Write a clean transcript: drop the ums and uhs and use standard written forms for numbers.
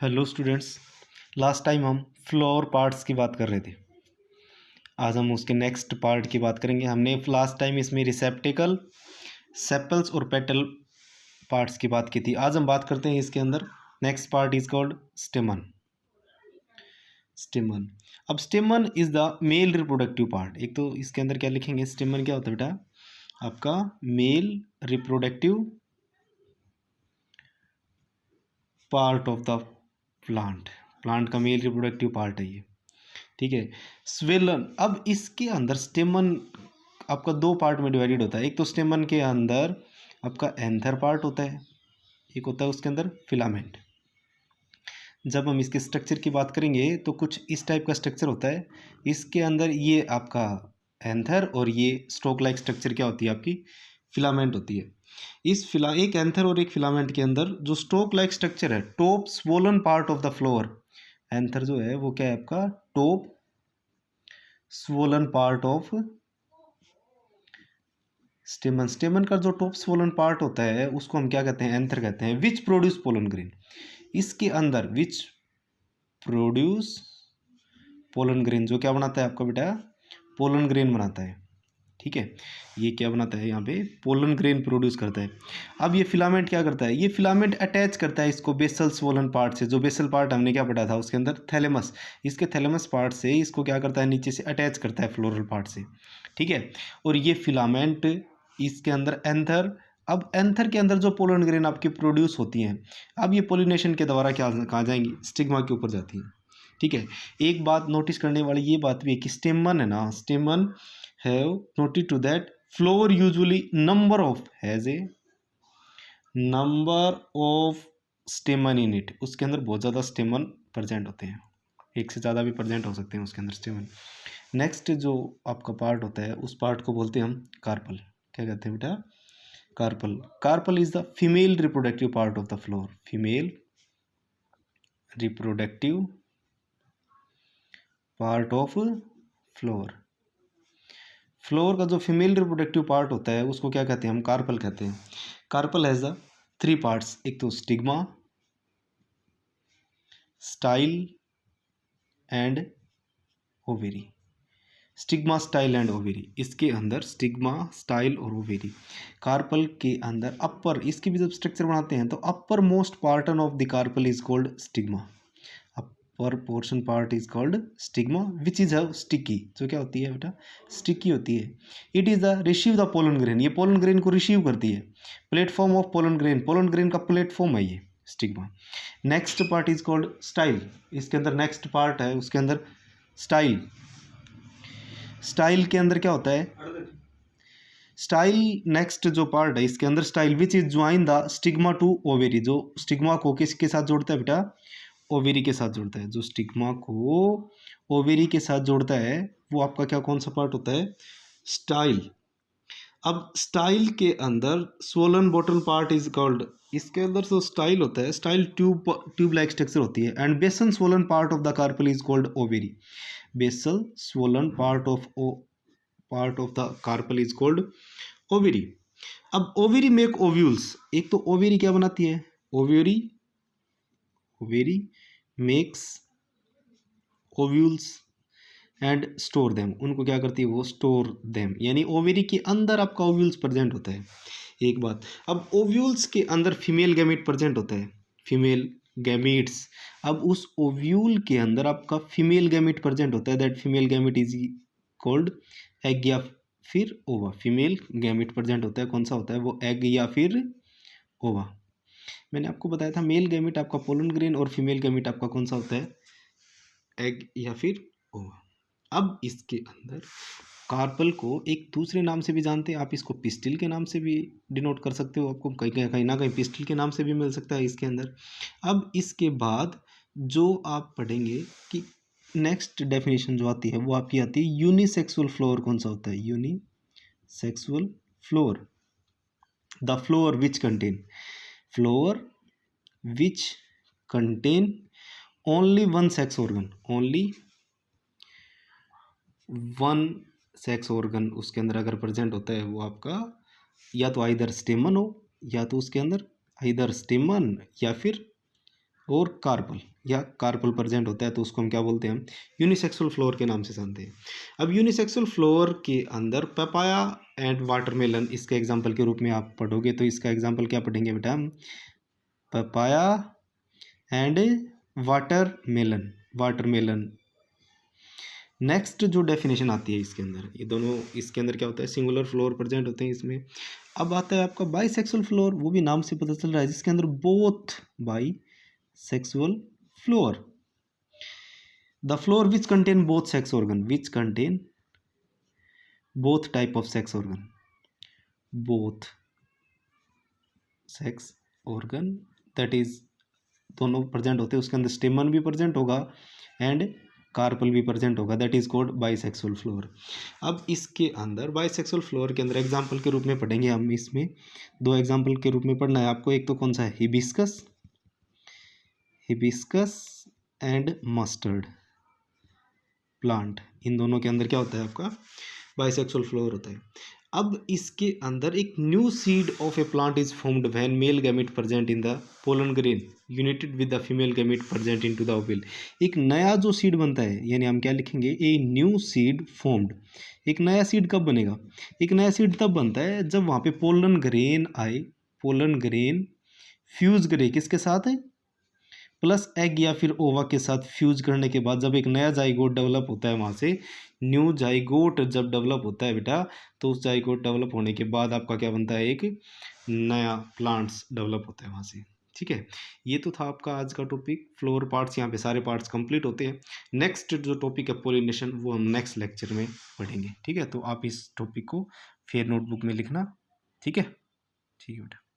Hello students. Last time हम floor parts की बात कर रहे थे। आज हम उसके नेक्स्ट पार्ट की बात करेंगे। हमने लास्ट टाइम इसमें रिसेप्टिकल, सेपल्स और पेटल पार्ट्स की बात की थी। आज हम बात करते हैं इसके अंदर next part is called stamen. Stamen, अब stamen is the male reproductive part. एक तो इसके अंदर क्या लिखेंगे, स्टेमन क्या होता है बेटा, आपका mail reproductive part of the plant. Plant का मेल रिप्रोडक्टिव पार्ट है ये, ठीक है। स्वेलन, अब इसके अंदर स्टेमन आपका दो पार्ट में डिवाइडेड होता है। एक तो स्टेमन के अंदर आपका एंथर पार्ट होता है, एक होता है उसके अंदर फिलामेंट। जब हम इसके स्ट्रक्चर की बात करेंगे तो कुछ इस टाइप का स्ट्रक्चर होता है। इसके अंदर ये आपका एंथर और ये स्टोक लाइक स्ट्रक्चर क्या होती है, आपकी फिलामेंट होती है। एक एंथर और एक फिलामेंट के अंदर जो स्टोक लाइक स्ट्रक्चर है, top swollen part of the floor, anther जो है वो क्या है आपका टॉप स्वोलन पार्ट ऑफ स्टेमन। स्टेमन का जो टॉप स्वोलन पार्ट होता है उसको हम क्या कहते हैं, एंथर कहते हैं। विच प्रोड्यूस पोलन ग्रेन, इसके अंदर विच प्रोड्यूस पोलन ग्रेन, जो क्या बनाता है आपका बेटा पोलन ग्रेन बनाता है, ठीक है। ये क्या बनाता है यहाँ पे, पोलन ग्रेन प्रोड्यूस करता है। अब ये फिलामेंट क्या करता है, ये फिलामेंट अटैच करता है इसको बेसल स्वोलन पार्ट से। जो बेसल पार्ट हमने क्या पढ़ा था उसके अंदर थैलेमस, इसके थैलेमस पार्ट से इसको क्या करता है, नीचे से अटैच करता है फ्लोरल पार्ट से, ठीक है। और ये फिलामेंट इसके अंदर एंथर, अब एंथर के अंदर जो पोलन ग्रेन आपकी प्रोड्यूस होती हैं, अब ये पोलिनेशन के द्वारा क्या कहाँ जाएंगी, स्टिग्मा के ऊपर जाती हैं, ठीक है। एक बात नोटिस करने वाली ये बात भी है कि स्टेमन है ना, stamen have noted to that flower usually number of has a number of stamen in it, उसके अंदर बहुत ज़्यादा स्टेमन प्रेजेंट होते हैं, एक से ज़्यादा भी प्रेजेंट हो सकते हैं उसके अंदर स्टेमन। नेक्स्ट जो आपका पार्ट होता है उस पार्ट को बोलते हैं हम कार्पल। क्या कहते हैं बेटा, carpel. Carpel is the female reproductive part of the flower. Female reproductive part of flower. Flower का जो फीमेल रिप्रोडक्टिव पार्ट होता है उसको क्या कहते हैं, हम कार्पल कहते हैं। Carpel has the three parts, एक तो stigma, style and ovary. Stigma, style and ovary, इसके अंदर स्टिग्मा, स्टाइल और ओवेरी। कार्पल के अंदर अपर, इसकी भी जब स्ट्रक्चर बनाते हैं तो upper most portion of the carpel is called stigma. Upper portion part is called stigma which is have sticky, जो क्या होती है बेटा स्टिकी होती है। It is the receive the pollen grain, ये पोलन ग्रेन को रिसीव करती है। Platform of pollen grain, pollen grain का प्लेटफॉर्म है ये stigma. Next part is called style, इसके अंदर नेक्स्ट पार्ट है उसके अंदर स्टाइल। स्टाइल के अंदर क्या होता है, स्टाइल नेक्स्ट जो पार्ट है इसके अंदर style which is join the stigma to ovary, जो स्टिग्मा को किसके साथ जोड़ता है बेटा, ओवेरी के साथ जोड़ता है। जो स्टिग्मा को ओवेरी के साथ जोड़ता है वो आपका क्या कौन सा पार्ट होता है, स्टाइल। अब स्टाइल के अंदर swollen bottle part is called, इसके अंदर जो स्टाइल होता है, स्टाइल ट्यूब लाइक स्ट्रक्चर होती है। And basal swollen part of the carpel is called ovary. Basal swollen part of the carpel is called ovary. अब ओवेरी मेक ओव्यूल्स, एक तो ओवेरी क्या बनाती है, ovary makes ovules and store them, उनको क्या करती है वो स्टोर देम, यानी ओवेरी के अंदर आपका ओव्यूल्स प्रेजेंट होता है। एक बात, अब ओव्यूल्स के अंदर फीमेल गैमेट प्रेजेंट होता है, फीमेल गैमेट्स। अब उस ओव्यूल के अंदर आपका फीमेल गैमेट प्रेजेंट होता है, that female gamete is called egg या फिर ओवा। फीमेल गैमेट प्रेजेंट होता है, कौन सा होता है वो, एग या फिर ओवा। मैंने आपको बताया था मेल गैमेट आपका पोलन ग्रेन और फीमेल गैमेट आपका कौन सा होता है, एग या फिर ओवा। अब इसके अंदर कार्पल को एक दूसरे नाम से भी जानते हैं आप, इसको पिस्टिल के नाम से भी डिनोट कर सकते हो, आपको कहीं ना कहीं पिस्टिल के नाम से भी मिल सकता है इसके अंदर। अब इसके बाद जो आप पढ़ेंगे कि नेक्स्ट डेफिनेशन जो आती है वो आपकी आती है यूनिसेक्सुअल फ्लोर कौन सा होता है, unisexual floor. The floor which contain, floor which contain only one sex organ, only one sex organ उसके अंदर अगर प्रेजेंट होता है वो आपका या तो आइदर स्टेमन हो, या तो उसके अंदर आइदर स्टेमन या फिर और कार्पल या कार्पल प्रेजेंट होता है तो उसको हम क्या बोलते हैं, हम यूनिसेक्सुअल फ्लोर के नाम से जानते हैं। अब यूनिसेक्सुअल फ्लोर के अंदर पपाया एंड वाटरमेलन इसके एग्जांपल के रूप में आप पढ़ोगे, तो इसका एग्जांपल क्या पढ़ेंगे बेटा हम, papaya and watermelon, watermelon. Next जो डेफिनेशन आती है इसके अंदर, ये दोनों इसके अंदर क्या होता है, सिंगुलर फ्लोर प्रेजेंट होते हैं इसमें। अब आता है आपका बाईसेक्सुअल फ्लोर, वो भी नाम से पता चल रहा है, जिसके अंदर both bisexual floor, the floor which contain both sex organ, which contain both type of sex organ, both sex organ, that is दोनों प्रेजेंट होते हैं, उसके अंदर स्टेमन भी प्रेजेंट होगा एंड कार्पल भी प्रेजेंट होगा, that is called bisexual floor. अब इसके अंदर बाईसेक्सुअल फ्लोर के अंदर एग्जांपल के रूप में पढ़ेंगे हम, इसमें दो एग्जांपल के रूप में पढ़ना है आपको, एक तो कौन सा है, hibiscus, hibiscus and mustard plant, इन दोनों के अंदर क्या होता है आपका बाईसेक्सुअल फ्लोर होता है। अब इसके अंदर एक new seed of A plant is formed when male gamete present in the pollen grain United with the female gamete present into the Oval. एक नया जो सीड बनता है, यानी हम क्या लिखेंगे, ए न्यू सीड फॉर्म्ड। एक नया सीड कब बनेगा, एक नया सीड तब बनता है जब वहाँ पे पोलन ग्रेन आए, पोलन ग्रेन फ्यूज करे किसके साथ है, प्लस एग या फिर ओवा के साथ फ्यूज करने के बाद जब एक नया जाइगोट डेवलप होता है, वहाँ से न्यू जाइगोट जब डेवलप होता है बेटा, तो उस जाइगोट डेवलप होने के बाद आपका क्या बनता है, एक नया प्लांट्स डेवलप होता है वहाँ से। ठीक है, ये तो था आपका आज का टॉपिक, फ्लोर पार्ट्स, यहाँ पे सारे पार्ट्स कंप्लीट होते हैं। नेक्स्ट जो टॉपिक है पोलिनेशन, वो हम नेक्स्ट लेक्चर में पढ़ेंगे। ठीक है, तो आप इस टॉपिक को फिर नोटबुक में लिखना। ठीक है, ठीक है बेटा।